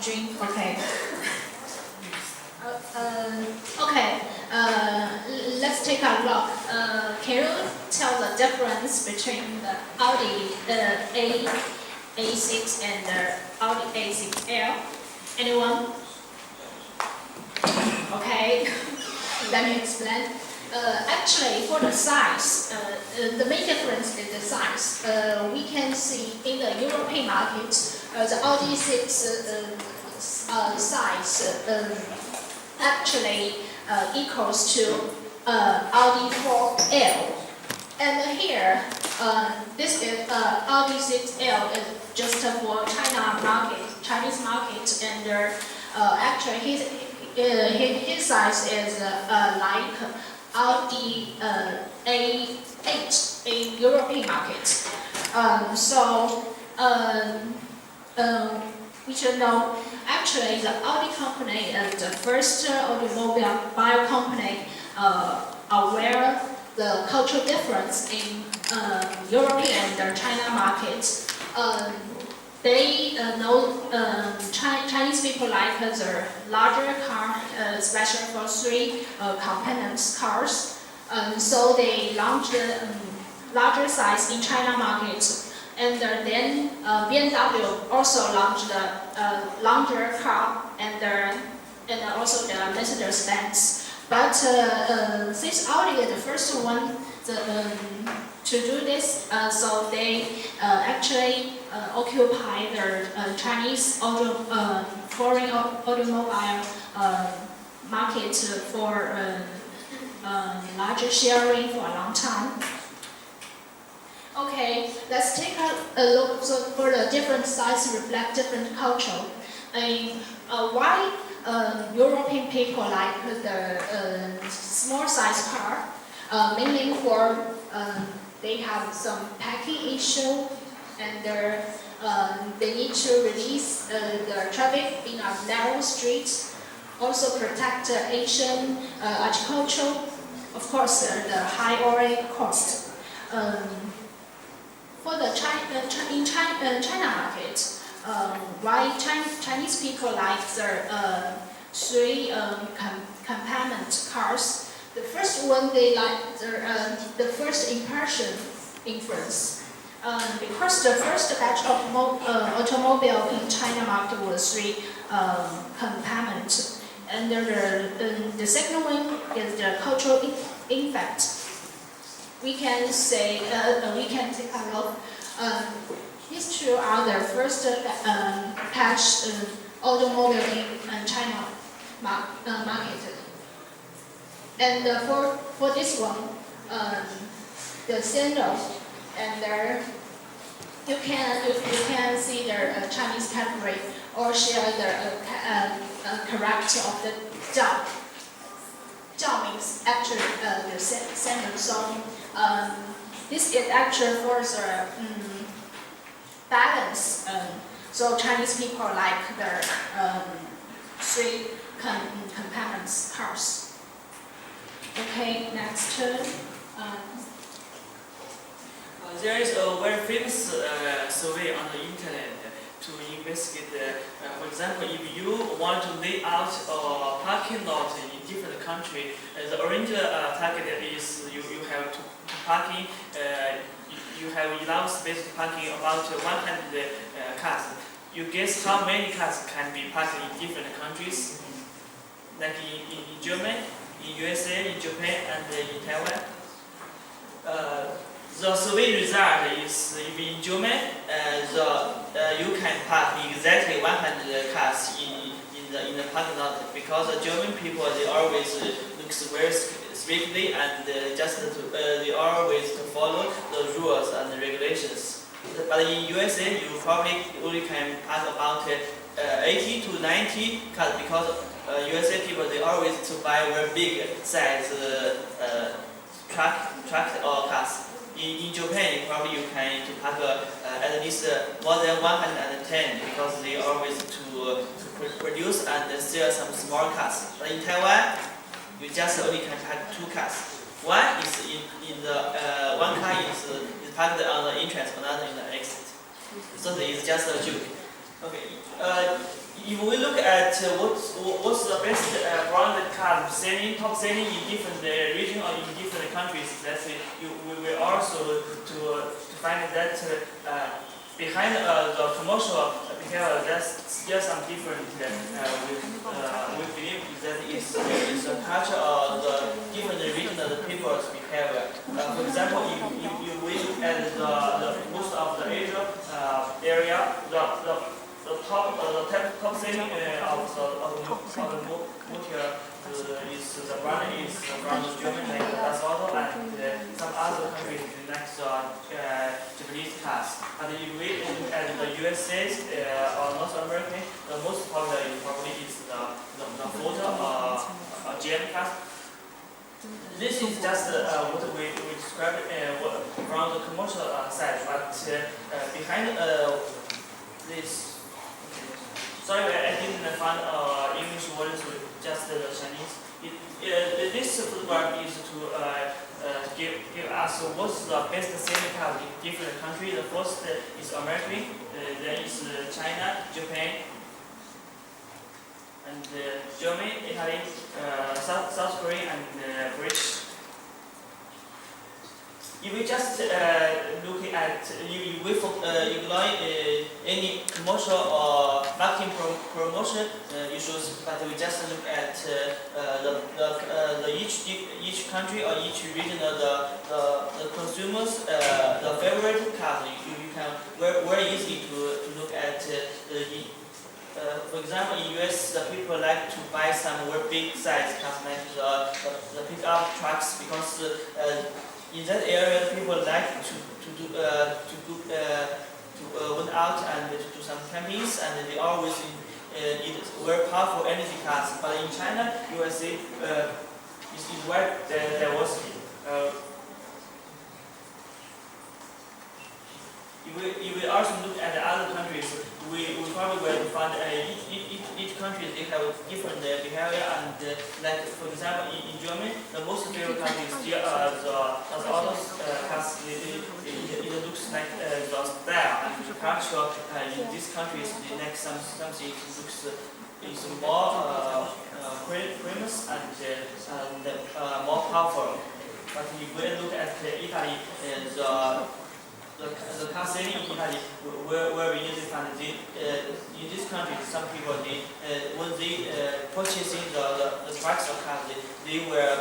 drink. Okay. Okay. Let's take a look. Can you tell the difference between the Audi A6 and the Audi A6L? Anyone? Okay. Let me explain. Actually, for the size, the main difference is the size. We can see in the European market, the Audi 6 size actually equals to Audi 4L. And here, this is Audi 6L is just for Chinese market, and actually his size is like Audi A8 in European market. We should know, actually the Audi company is the first automobile buyer company aware the cultural difference in European and China markets. They know Chinese people like the larger car, especially for three components cars. So they launched larger size in China market. And then BMW also launched the larger car and also the Mercedes-Benz. But since Audi is the first one to do this, so they actually occupy the Chinese foreign automobile market for larger sharing for a long time. Okay, let's take a look for the different size reflect different culture. Why European people like the small size car? Mainly for they have some packing issue, and they need to release the traffic in a narrow street. Also protect Asian agriculture. Of course, the high oil cost. For the China market, why Chinese people like the three compartment cars? The first one they like the first impression influence. Because the first batch of automobile in China market was three compartment, and the second one is the cultural impact. We can say, we can take a look. These two are the first batch automobile in China market. And for this one, the sandal, and there you can see the Chinese category or share the character of the Jiao. Jiao means actually the sandal. So this is actually for the balance. So Chinese people like the three compartments cars. Okay, next. There is a very famous survey on the internet to investigate. For example, if you want to lay out a parking lot in different country, the original target is you have to parking. You have enough space to parking about 100 cars. You guess how many cars can be parked in different countries, like in Germany, in USA, in Japan, and in Taiwan. The survey result is if in Germany, you can park exactly 100 cars in the parking lot, because the German people they always look very strictly and they always follow the rules and the regulations. But in USA, you probably only can park about 80 to 90 cars, because USA people they always to buy very big size truck or cars. In Japan, probably you can to park at least more than 110, because they always to produce and sell some small cars. But in Taiwan, you just only can park 2 cars. One is in the one car is parked on the entrance, another in the exit. So it's just a joke. Okay. if we look at what's the best branded car selling, top selling in different region or in different countries, that's it. We will also to find that behind the commercial behavior, there's some different. We believe that it's a culture of the different regional people's behavior. For example, if we look at the most of the Asia area, the top selling of the motor is the brand is from Germany, like Das Auto, and some other countries like Japanese cars. And if we look at the USA or North America, the most popular probably is the Ford or GM cars. This is just what we described from the commercial side, but behind this. Sorry, I didn't find English words with just the Chinese. This photograph is to give us what's the best selling car in different countries. The first is American, then is China, Japan, and Germany, Italy, South Korea, and British. If we just look at, if we ignore any commercial or marketing promotion issues, but we just look at each country or each region the consumers the favorite cars. You can very easy to look at for example, in US, the people like to buy some very big size cars like the pickup trucks because. In that area, people like to went out and to do some campings, and they always need very powerful energy cars. But in China, USA is where there was. If we also look at the other countries, we probably will find each country they have different behavior, and like for example in Germany, the most favorite car is still the autos cars. It looks like the style and the culture in these countries. They like something looks is more famous and more powerful. But if we look at Italy, the car selling in Italy, where we usually find in this country, some people when they purchasing the trucks or cars, they will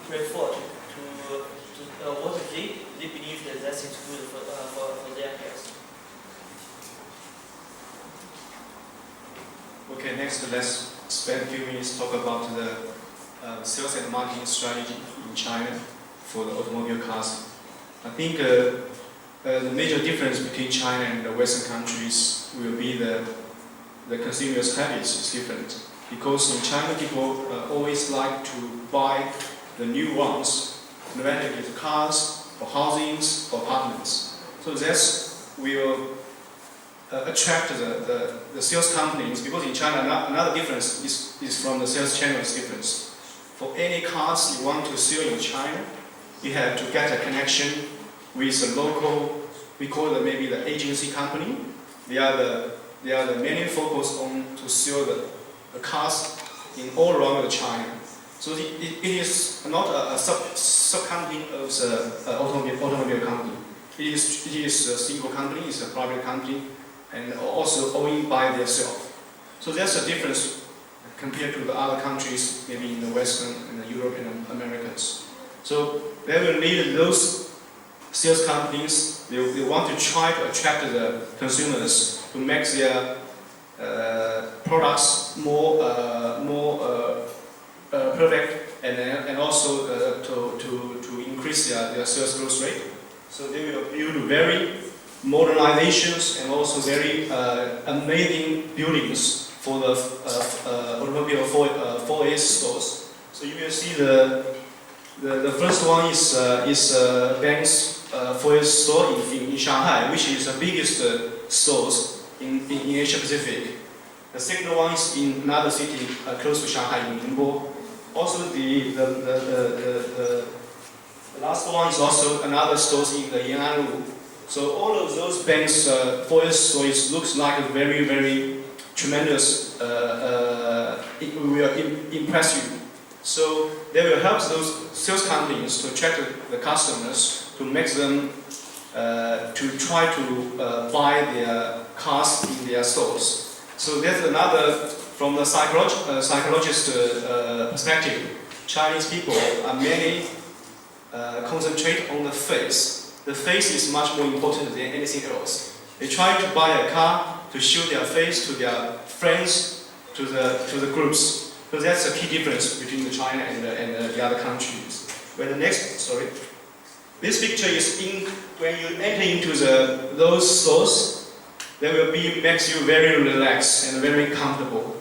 prefer to what they believe that that's good for their cars. Okay, next let's spend a few minutes talk about the sales and marketing strategy in China for the automobile cars. I think the major difference between China and the Western countries will be the consumers' habits is different. Because in China, people always like to buy the new ones, no matter if it's cars or housings or apartments. So that will attract the sales companies, because in China another difference is from the sales channels difference. For any cars you want to sell in China, you have to get a connection with a local, we call it maybe the agency company. They are the mainly focused on to sell the cars in all around China. So it is not a sub company of the automobile company. It is a single company, it's a private company, and also owned by themselves. So that's a difference compared to the other countries, maybe in the Western and the Europe and Americans. So they will need those sales companies. They want to try to attract the consumers to make their products more perfect, and also to increase their sales growth rate. So they will build very modernizations and also very amazing buildings for the automobile 4S stores. So you will see the first one is Benz 4S store in Shanghai, which is the biggest stores in Asia Pacific. The second one is in another city close to Shanghai, in Ningbo. Also the last one is also another stores in the Yan'anlu. So all of those Benz 4S stores looks like a very, very tremendous, it will impress you. So they will help those sales companies to attract the customers, to make them to try to buy their cars in their stores. So that's another, from the psychologist perspective, Chinese people are mainly concentrate on the face. The face is much more important than anything else. They try to buy a car to show their face to their friends, to the groups. So that's the key difference between China and the other countries. This picture is when you enter into those stores, they will makes you very relaxed and very comfortable.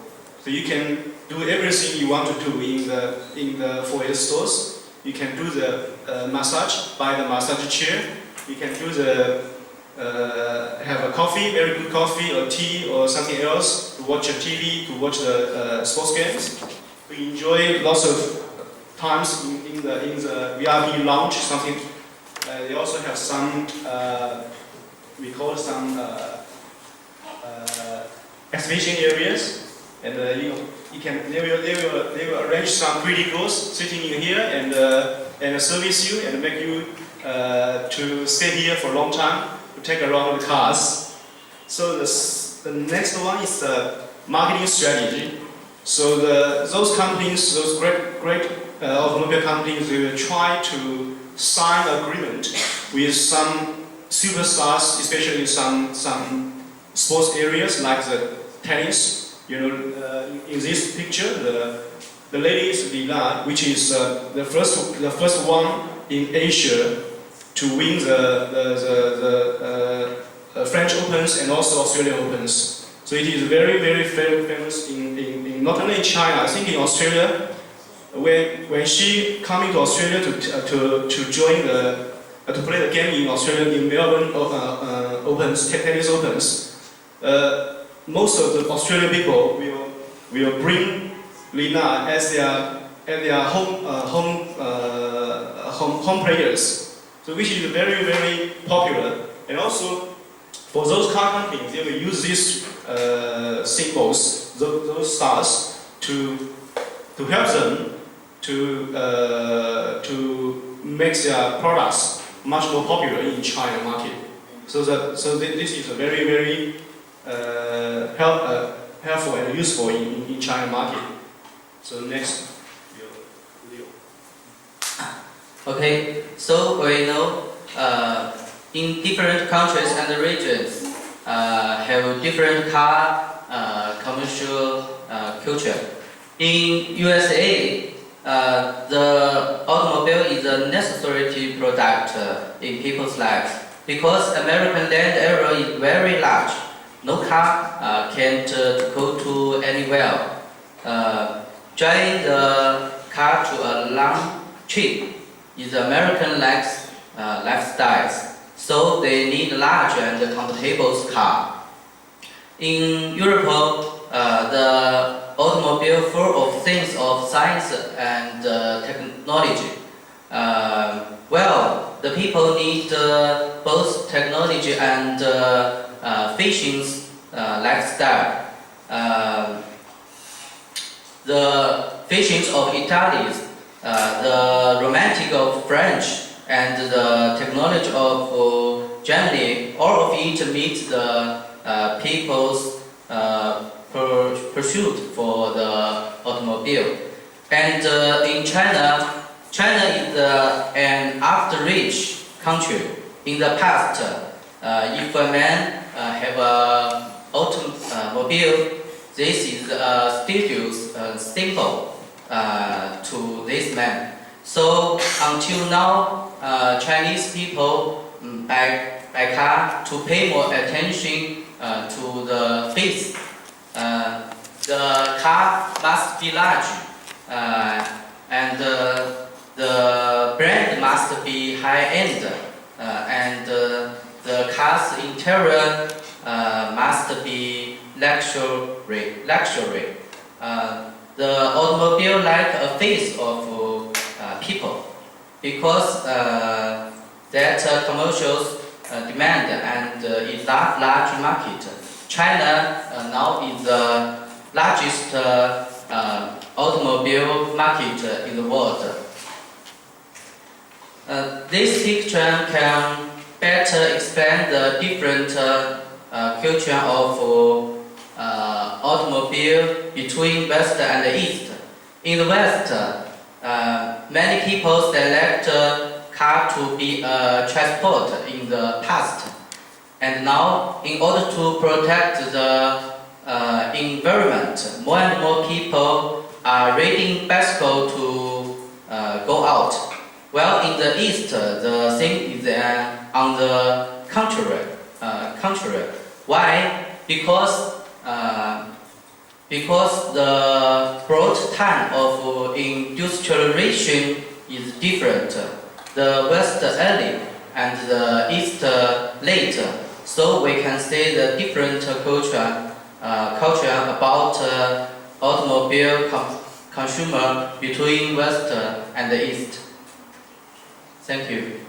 So you can do everything you want to do in the foyer stores. You can do the massage, buy the massage chair. You can do have a coffee, very good coffee or tea or something else, to watch a TV, to watch the sports games. We enjoy lots of times in the VIP lounge, something. They also have some, we call some exhibition areas, and they will arrange some pretty girls sitting in here and service you and make you to stay here for a long time, to take around the cars. So the next one is the marketing strategy. So those companies, those great automobile companies, they will try to sign agreement with some superstars, especially in some sports areas like the tennis. In this picture, the lady is Li Na, which is the first one in Asia to win the French Opens and also Australian Opens. So it is very, very famous in not only in China. I think in Australia, when she coming to Australia to join to play the game in Australia in Melbourne Opens, tennis Opens, most of the Australian people will bring Li Na as their home players. So which is very, very popular. And also for those car companies, they will use these symbols, those stars, to help them to make their products much more popular in China market. So this is a very, very helpful and useful in China market. So next. Okay, so we know in different countries and regions have different car commercial culture. In USA, the automobile is a necessary product in people's lives because American land area is very large. No car can't go to anywhere. Driving the car to a long trip is American lifestyles, so they need large and comfortable car. In Europe, the automobile full of things of science and technology. The people need both technology and fashion lifestyle. The fashions of Italy, the romantic of French, and the technology of Germany, all of it meets the people's pursuit for the automobile. And in China, China is an after-rich country. In the past, if a man have an automobile, this is a status symbol to this man. So until now, Chinese people buy car to pay more attention to the face. The car must be large, and the brand must be high-end, and the car's interior must be luxury. The automobile like a face of people because that commercials demand and is that large market. China now is the largest automobile market in the world. This picture can better explain the different culture of automobile between West and East. In the West, many people select car to be transport in the past, and now, in order to protect the environment, more and more people are riding bicycle to go out. Well, in the East, the thing is on the contrary. Why? Because the growth time of industrialization is different. The West early and the East late. So we can see the different culture about automobile consumer between West and the East. Thank you.